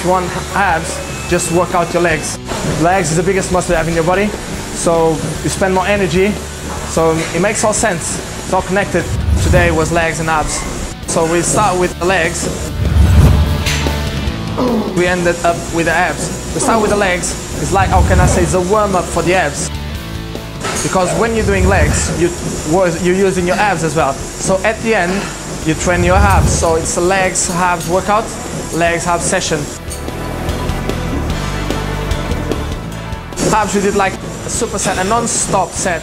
if you want abs, just work out your legs. Legs is the biggest muscle you have in your body, so you spend more energy, so it makes all sense. It's all connected. Today was legs and abs. So we start with the legs. We ended up with the abs. We start with the legs. It's like, how can I say, it's a warm-up for the abs. Because when you're doing legs, you're using your abs as well. So at the end, you train your abs. So it's a legs, abs workout, legs, abs session. Abs, we did like a superset, a non-stop set.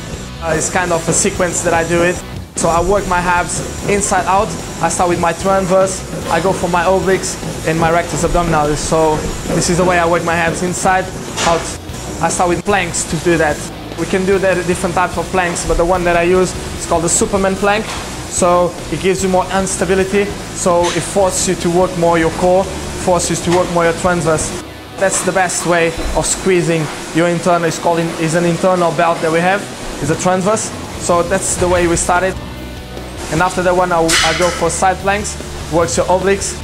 It's kind of a sequence that I do it. So I work my abs inside out. I start with my transverse. I go for my obliques and my rectus abdominalis. So this is the way I work my abs inside, out. I start with planks to do that. We can do that different types of planks, but the one that I use is called the Superman plank. So it gives you more instability. So it forces you to work more your core, forces you to work more your transverse. That's the best way of squeezing your internal. It's an internal belt that we have. It's a transverse. So that's the way we started. And after that one, I go for side planks, works your obliques.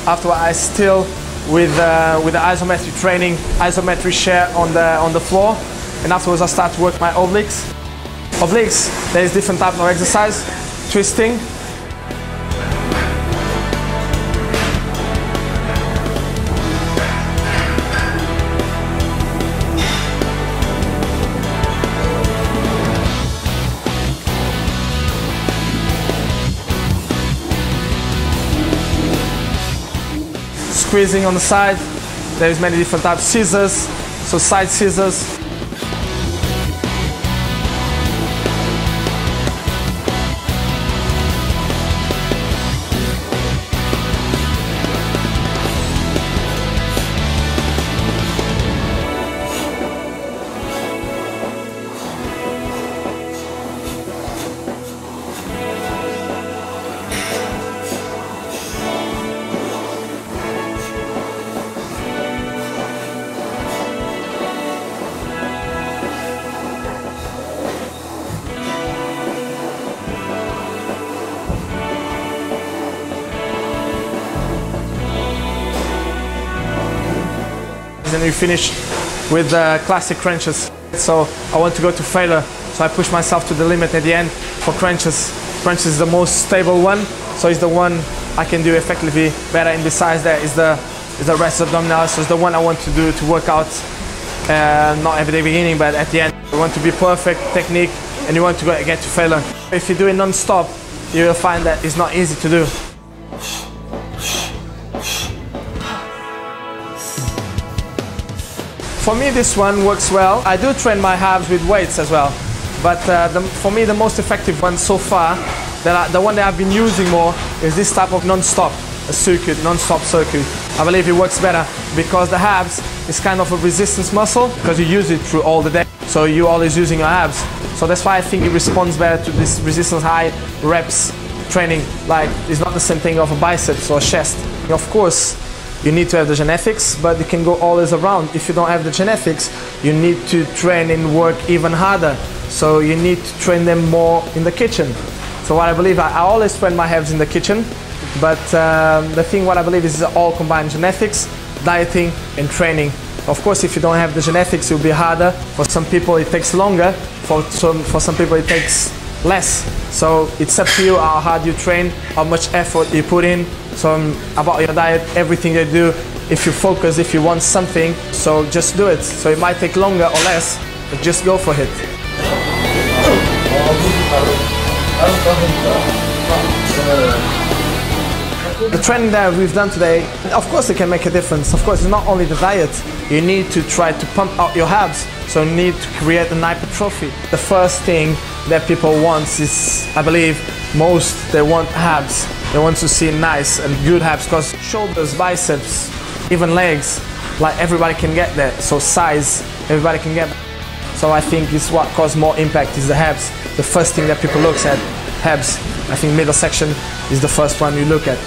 After I still with the isometric training, isometric share on the floor, and afterwards I start to work my obliques. Obliques, there is different types of exercise, twisting. Squeezing on the side, there is many different types. Scissors, so side scissors. And we finish with classic crunches. So I want to go to failure, so I push myself to the limit at the end for crunches. Crunches is the most stable one, so it's the one I can do effectively better, and besides that is the rest abdominals. So it's the one I want to do to work out, not at the beginning but at the end. You want to be perfect technique and you want to get to failure. If you do it non-stop, you will find that it's not easy to do. For me, this one works well. I do train my abs with weights as well, but for me the most effective one so far, the one that I've been using more, is this type of non-stop circuit, non-stop circuit. I believe it works better because the abs is kind of a resistance muscle because you use it through all the day, so you're always using your abs. So that's why I think it responds better to this resistance high reps training. Like, it's not the same thing of a biceps or a chest. Of course, you need to have the genetics, but you can go always around. If you don't have the genetics, you need to train and work even harder. So you need to train them more in the kitchen. So what I believe, I always train my abs in the kitchen, but the thing what I believe is all combined: genetics, dieting and training. Of course, if you don't have the genetics, it will be harder. For some people it takes longer, for some people it takes less. So it's up to you how hard you train, how much effort you put in. So about your diet, everything you do, if you focus, if you want something, so just do it. So it might take longer or less, but just go for it. The training that we've done today, of course it can make a difference. Of course, it's not only the diet. You need to try to pump out your abs, so you need to create an hypertrophy. The first thing that people want is, I believe, they want abs. They want to see nice and good abs, because shoulders, biceps, even legs, like everybody can get that. So size, everybody can get that. So I think it's what causes more impact is the abs. The first thing that people look at, abs. I think middle section is the first one you look at.